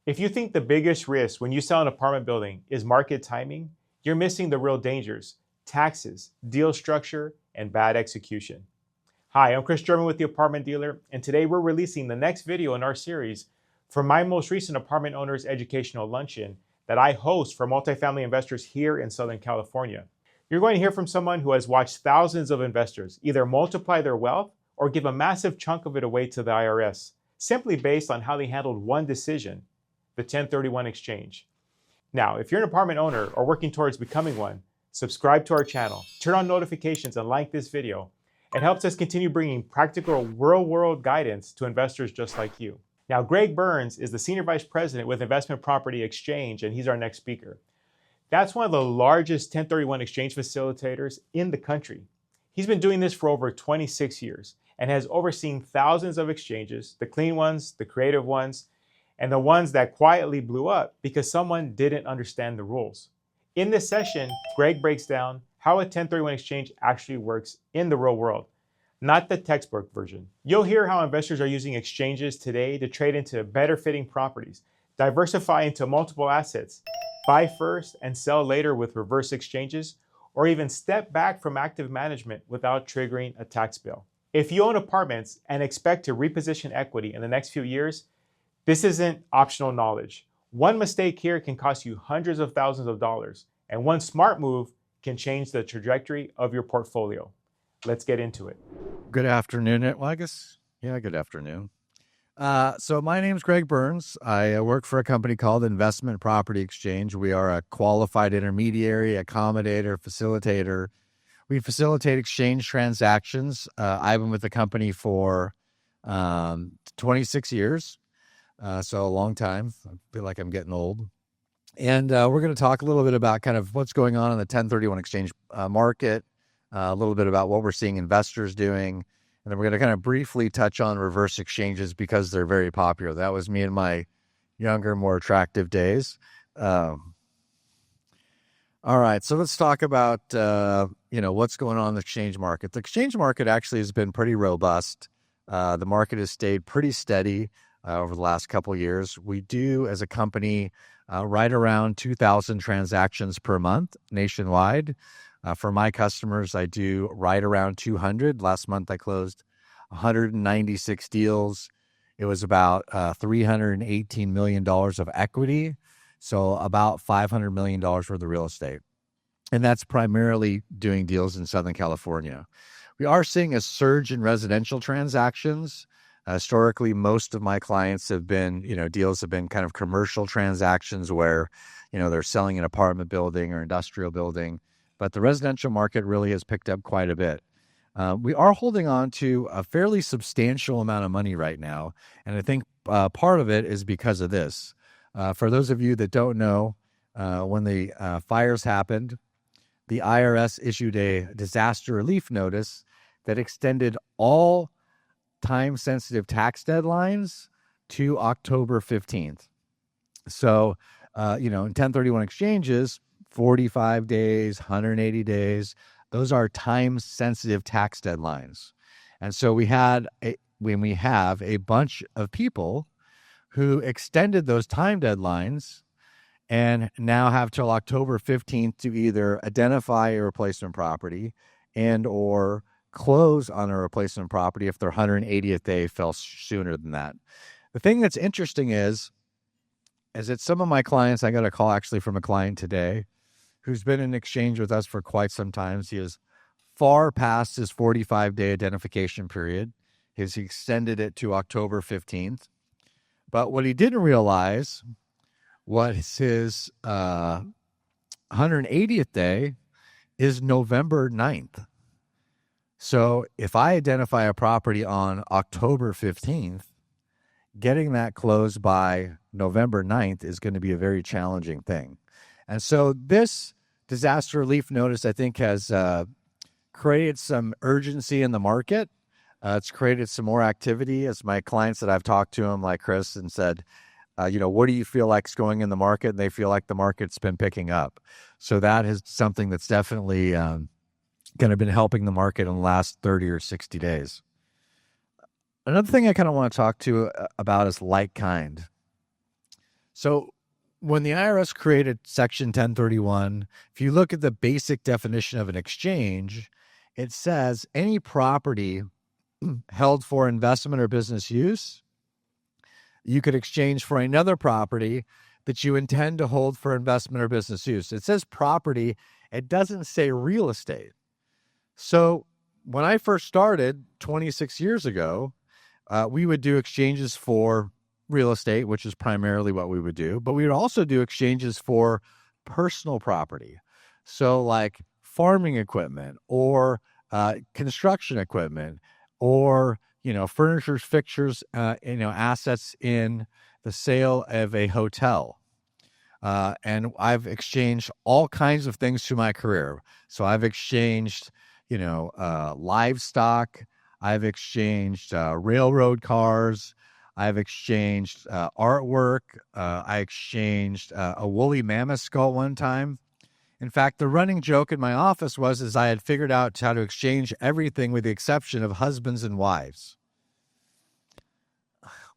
If you think the biggest risk when you sell an apartment building is market timing, you're missing the real dangers: taxes, deal structure, and bad execution. Hi, I'm Kris German with The Apartment Dealer, and today we're releasing the next video in our series from my most recent Apartment Owners Educational Luncheon that I host for multifamily investors here in Southern California. You're going to hear from someone who has watched thousands of investors either multiply their wealth or give a massive chunk of it away to the IRS, simply based on how they handled one decision: the 1031 exchange. Now, if you're an apartment owner or working towards becoming one, subscribe to our channel, turn on notifications, and like this video. It helps us continue bringing practical real-world guidance to investors just like you. Now, Greg Burns is the Senior Vice President with Investment Property Exchange, and he's our next speaker. That's one of the largest 1031 exchange facilitators in the country. He's been doing this for over 26 years and has overseen thousands of exchanges, the clean ones, the creative ones, and the ones that quietly blew up because someone didn't understand the rules. In this session, Greg breaks down how a 1031 exchange actually works in the real world, not the textbook version. You'll hear how investors are using exchanges today to trade into better fitting properties, diversify into multiple assets, buy first and sell later with reverse exchanges, or even step back from active management without triggering a tax bill. If you own apartments and expect to reposition equity in the next few years, this isn't optional knowledge. One mistake here can cost you hundreds of thousands of dollars, and one smart move can change the trajectory of your portfolio. Let's get into it. Good afternoon. Well, I guess, good afternoon. So my name's Greg Burns. I work for a company called Investment Property Exchange. We are a qualified intermediary, accommodator, facilitator. We facilitate exchange transactions. I've been with the company for 26 years, so a long time. I feel like I'm getting old. And we're going to talk a little bit about kind of what's going on in the 1031 exchange market, a little bit about what we're seeing investors doing, and then we're going to kind of briefly touch on reverse exchanges because they're very popular. That was me in my younger, more attractive days. All right, so let's talk about what's going on in the exchange market. The exchange market actually has been pretty robust. The market has stayed pretty steady over the last couple of years. We do, as a company, right around 2,000 transactions per month nationwide. For my customers, I do right around 200. Last month, I closed 196 deals. It was about $318 million of equity, so about $500 million worth of real estate. And that's primarily doing deals in Southern California. We are seeing a surge in residential transactions. Historically, most of my clients have been, deals have been kind of commercial transactions where, they're selling an apartment building or industrial building. But the residential market really has picked up quite a bit. We are holding on to a fairly substantial amount of money right now. And I think part of it is because of this. For those of you that don't know, when the fires happened, the IRS issued a disaster relief notice that extended all time-sensitive tax deadlines to October 15th. So, in 1031 exchanges, 45 days, 180 days, those are time-sensitive tax deadlines. And so we have a bunch of people who extended those time deadlines and now have till October 15th to either identify a replacement property and or close on a replacement property if their 180th day fell sooner than that. The thing that's interesting is that some of my clients, I got a call actually from a client today who's been in exchange with us for quite some time. He is far past his 45-day identification period. He extended it to October 15th. But what he didn't realize was his 180th day is November 9th. So if I identify a property on October 15th, getting that closed by November 9th is going to be a very challenging thing. And so this disaster relief notice, I think, has created some urgency in the market. It's created some more activity. As my clients that I've talked to them, like Chris, and said, what do you feel like is going in the market? And they feel like the market's been picking up. So that is something that's definitely kind of been helping the market in the last 30 or 60 days. Another thing I kind of want to talk to about is like kind. So when the IRS created Section 1031, if you look at the basic definition of an exchange, it says any property held for investment or business use, you could exchange for another property that you intend to hold for investment or business use. It says property, it doesn't say real estate. So when I first started 26 years ago, we would do exchanges for real estate, which is primarily what we would do, but we would also do exchanges for personal property. So like farming equipment or construction equipment or, furniture, fixtures, assets in the sale of a hotel. And I've exchanged all kinds of things through my career. So I've exchanged, livestock. I've exchanged railroad cars. I've exchanged artwork. I exchanged a woolly mammoth skull one time. In fact, the running joke in my office was I had figured out how to exchange everything with the exception of husbands and wives.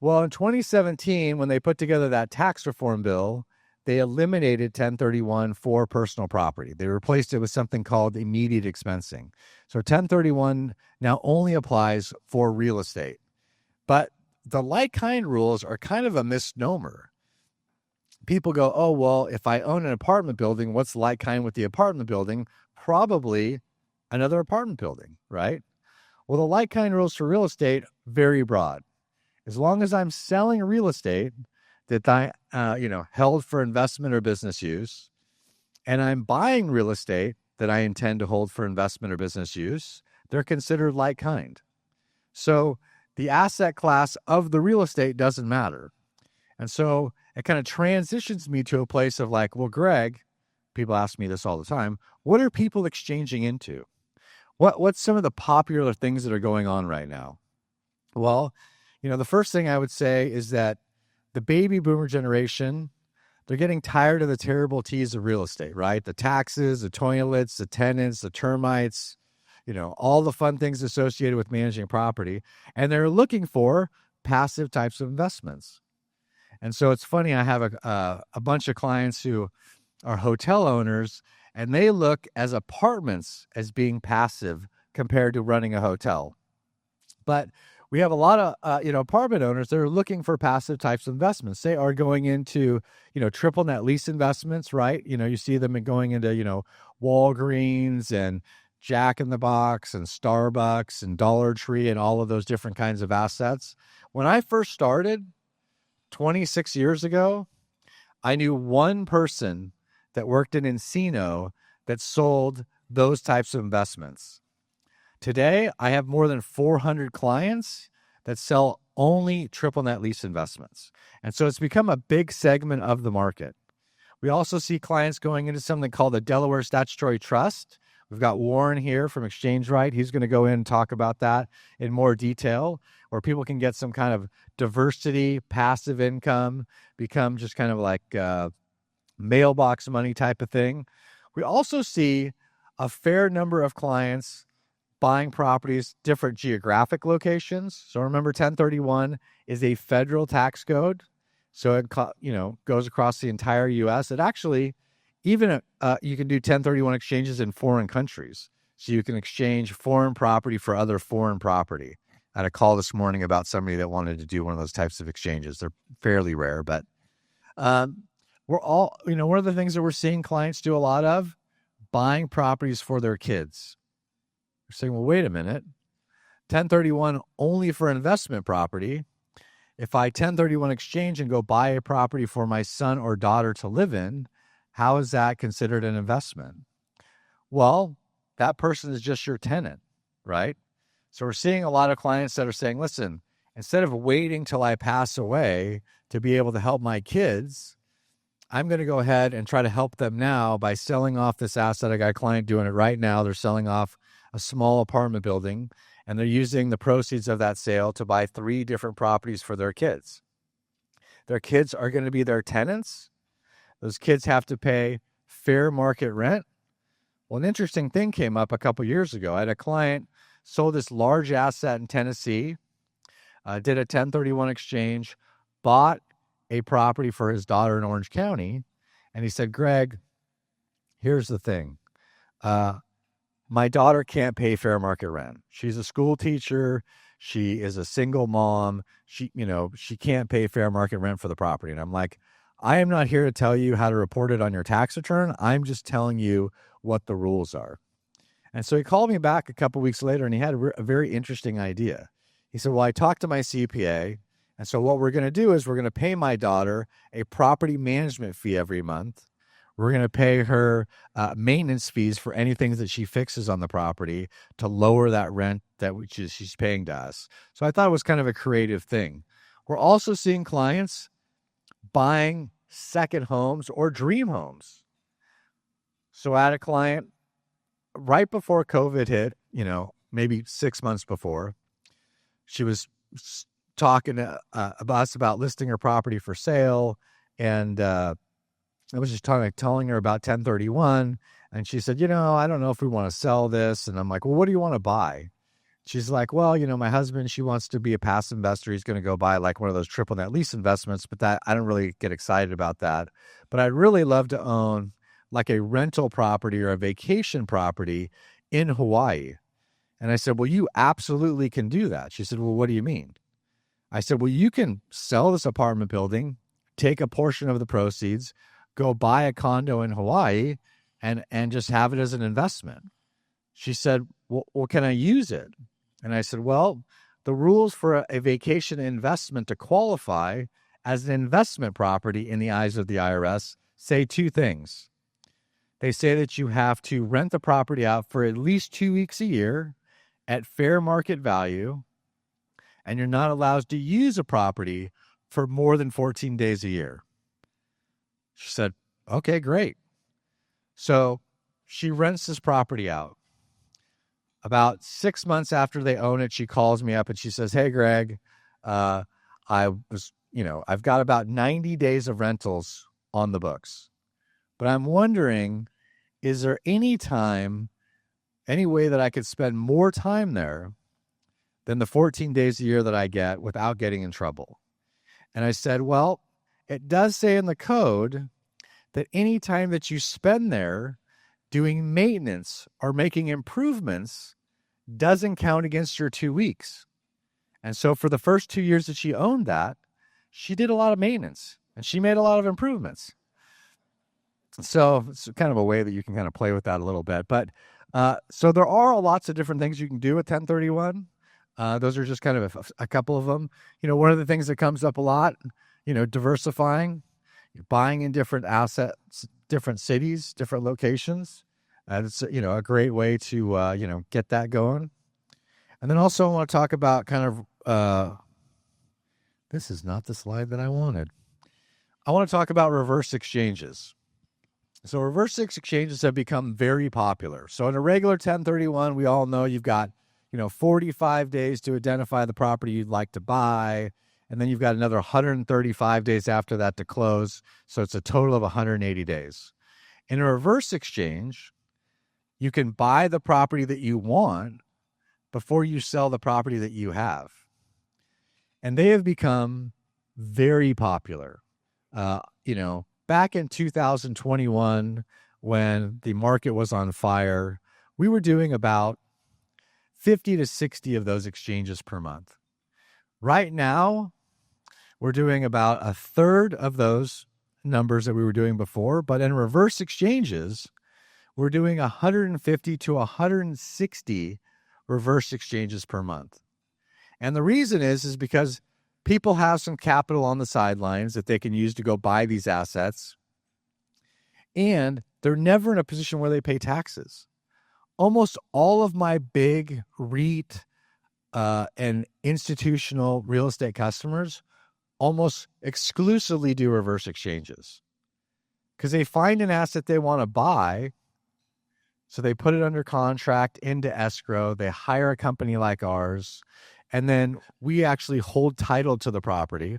Well, in 2017, when they put together that tax reform bill, they eliminated 1031 for personal property. They replaced it with something called immediate expensing. So 1031 now only applies for real estate. But the like-kind rules are kind of a misnomer. People go, oh, well, if I own an apartment building, what's like-kind with the apartment building? Probably another apartment building, right? Well, the like-kind rules for real estate, very broad. As long as I'm selling real estate that I, held for investment or business use, and I'm buying real estate that I intend to hold for investment or business use, they're considered like-kind. So the asset class of the real estate doesn't matter. And so it kind of transitions me to a place of like, well, Greg, people ask me this all the time, what are people exchanging into? What's some of the popular things that are going on right now? Well, the first thing I would say is that the baby boomer generation, they're getting tired of the terrible tease of real estate, right? The taxes, the toilets, the tenants, the termites, all the fun things associated with managing property. And they're looking for passive types of investments. And so it's funny, I have a bunch of clients who are hotel owners, and they look as apartments as being passive compared to running a hotel. But we have a lot of, apartment owners that are looking for passive types of investments. They are going into, triple net lease investments, right? You see them going into, Walgreens and Jack in the Box and Starbucks and Dollar Tree and all of those different kinds of assets. When I first started 26 years ago, I knew one person that worked in Encino that sold those types of investments. Today, I have more than 400 clients that sell only triple net lease investments. And so it's become a big segment of the market. We also see clients going into something called the Delaware Statutory Trust. We've got Warren here from Exchange Right. He's going to go in and talk about that in more detail, where people can get some kind of diversity, passive income, become just kind of like mailbox money type of thing. We also see a fair number of clients buying properties, different geographic locations. So remember, 1031 is a federal tax code. So it, goes across the entire U.S. It actually, even you can do 1031 exchanges in foreign countries. So you can exchange foreign property for other foreign property. I had a call this morning about somebody that wanted to do one of those types of exchanges. They're fairly rare, but we're all, one of the things that we're seeing clients do a lot of, buying properties for their kids. They're saying, well, wait a minute, 1031 only for investment property. If I 1031 exchange and go buy a property for my son or daughter to live in, how is that considered an investment? Well, that person is just your tenant, right? So we're seeing a lot of clients that are saying, listen, instead of waiting till I pass away to be able to help my kids, I'm going to go ahead and try to help them now by selling off this asset. I got a client doing it right now. They're selling off a small apartment building, and they're using the proceeds of that sale to buy 3 different properties for their kids. Their kids are going to be their tenants. Those kids have to pay fair market rent. Well, an interesting thing came up a couple years ago. I had a client sold this large asset in Tennessee, did a 1031 exchange, bought a property for his daughter in Orange County. And he said, Greg, here's the thing. My daughter can't pay fair market rent. She's a school teacher. She is a single mom. She can't pay fair market rent for the property. And I'm like, I am not here to tell you how to report it on your tax return. I'm just telling you what the rules are. And so he called me back a couple weeks later, and he had a very interesting idea. He said, well, I talked to my CPA, and so what we're going to do is we're going to pay my daughter a property management fee every month. We're going to pay her maintenance fees for anything that she fixes on the property to lower that rent that she's paying to us. So I thought it was kind of a creative thing. We're also seeing clients buying second homes or dream homes. So I had a client right before COVID hit, maybe 6 months before. She was talking to us about listing her property for sale, and I was just telling her about 1031, and she said, I don't know if we want to sell this. And I'm like, well, what do you want to buy? She's like, well, my husband, she wants to be a passive investor. He's going to go buy like one of those triple net lease investments, but that I don't really get excited about that. But I'd really love to own like a rental property or a vacation property in Hawaii. And I said, well, you absolutely can do that. She said, well, what do you mean? I said, well, you can sell this apartment building, take a portion of the proceeds, go buy a condo in Hawaii, and just have it as an investment. She said, well, can I use it? And I said, well, the rules for a vacation investment to qualify as an investment property in the eyes of the IRS say two things. They say that you have to rent the property out for at least 2 weeks a year at fair market value, and you're not allowed to use a property for more than 14 days a year. She said, okay, great. So she rents this property out. About 6 months after they own it, she calls me up and she says, hey, Greg, I've got about 90 days of rentals on the books, but I'm wondering, is there any way that I could spend more time there than the 14 days a year that I get without getting in trouble? And I said, well, it does say in the code that any time that you spend there doing maintenance or making improvements doesn't count against your 2 weeks. And so for the first 2 years that she owned that, she did a lot of maintenance and she made a lot of improvements. So it's kind of a way that you can kind of play with that a little bit. But so there are lots of different things you can do with 1031. Those are just kind of a couple of them. One of the things that comes up a lot, diversifying, buying in different assets, different cities, different locations. It's a great way to get that going. And then also I want to talk about kind of this is not the slide that I wanted. I want to talk about reverse exchanges. So reverse exchanges have become very popular. So in a regular 1031, we all know you've got 45 days to identify the property you'd like to buy. And then you've got another 135 days after that to close. So it's a total of 180 days. In a reverse exchange, you can buy the property that you want before you sell the property that you have. And they have become very popular. Back in 2021, when the market was on fire, we were doing about 50 to 60 of those exchanges per month. Right now, we're doing about a third of those numbers that we were doing before, but in reverse exchanges, we're doing 150 to 160 reverse exchanges per month. And the reason is because people have some capital on the sidelines that they can use to go buy these assets, and they're never in a position where they pay taxes. Almost all of my big REIT and institutional real estate customers almost exclusively do reverse exchanges because they find an asset they want to buy. So they put it under contract into escrow. They hire a company like ours, and then we actually hold title to the property.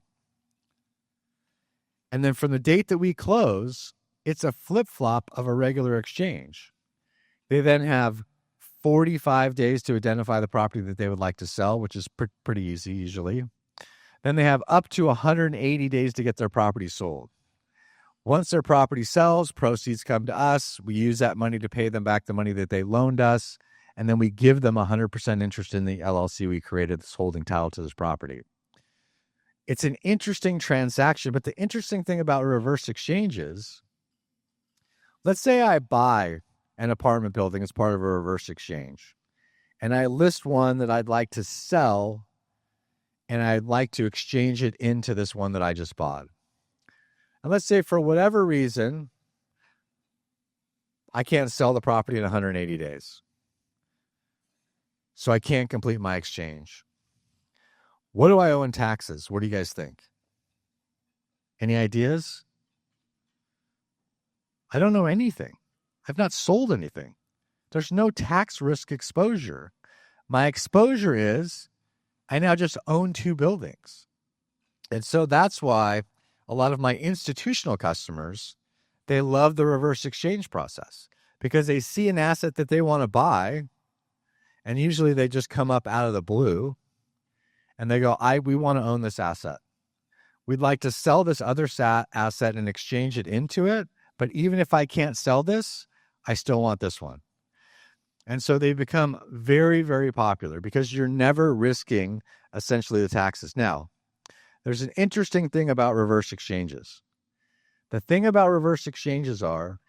And then from the date that we close, it's a flip-flop of a regular exchange. They then have 45 days to identify the property that they would like to sell, which is pretty easy usually. Then they have up to 180 days to get their property sold. Once their property sells, proceeds come to us. We use that money to pay them back the money that they loaned us. And then we give them 100% interest in the LLC we created that's holding title to this property. It's an interesting transaction, but the interesting thing about reverse exchanges, let's say I buy an apartment building as part of a reverse exchange, and I list one that I'd like to sell, and I'd like to exchange it into this one that I just bought. And let's say for whatever reason, I can't sell the property in 180 days. So I can't complete my exchange. What do I owe in taxes? What do you guys think? Any ideas? I don't know anything. I've not sold anything. There's no tax risk exposure. My exposure is I now just own 2 buildings. And so that's why a lot of my institutional customers, they love the reverse exchange process because they see an asset that they want to buy, and usually they just come up out of the blue and they go, we want to own this asset. We'd like to sell this other asset and exchange it into it, but even if I can't sell this, I still want this one. And so they become very, very popular because you're never risking essentially the taxes. Now, there's an interesting thing about reverse exchanges. The thing about reverse exchanges are,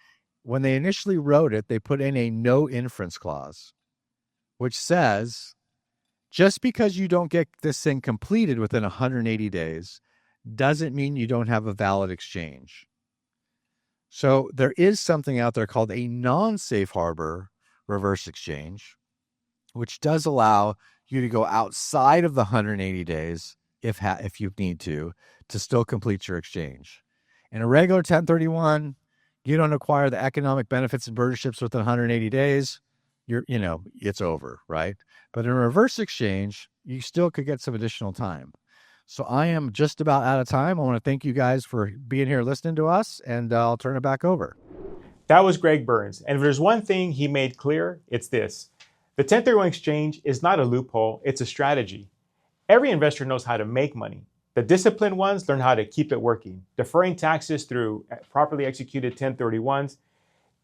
when they initially wrote it, they put in a no inference clause, which says, just because you don't get this thing completed within 180 days doesn't mean you don't have a valid exchange. So there is something out there called a non-safe harbor reverse exchange, which does allow you to go outside of the 180 days if you need to still complete your exchange. In a regular 1031, you don't acquire the economic benefits and burderships within 180 days. It's over, right? But in a reverse exchange, you still could get some additional time. So I am just about out of time. I want to thank you guys for being here listening to us, and I'll turn it back over. That was Greg Burns. And if there's one thing he made clear, it's this. The 1031 exchange is not a loophole, it's a strategy. Every investor knows how to make money. The disciplined ones learn how to keep it working. Deferring taxes through properly executed 1031s,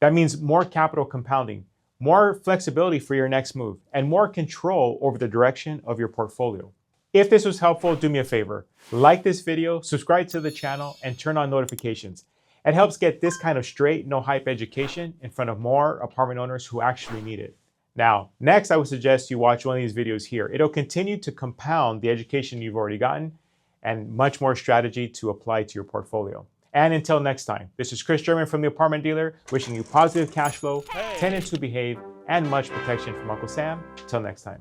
that means more capital compounding, more flexibility for your next move, and more control over the direction of your portfolio. If this was helpful, do me a favor. Like this video, subscribe to the channel, and turn on notifications. It helps get this kind of straight, no hype education in front of more apartment owners who actually need it. Now, next I would suggest you watch one of these videos here. It'll continue to compound the education you've already gotten and much more strategy to apply to your portfolio. And until next time, this is Kris German from The Apartment Dealer, wishing you positive cash flow, tenants who behave, and much protection from Uncle Sam. Till next time.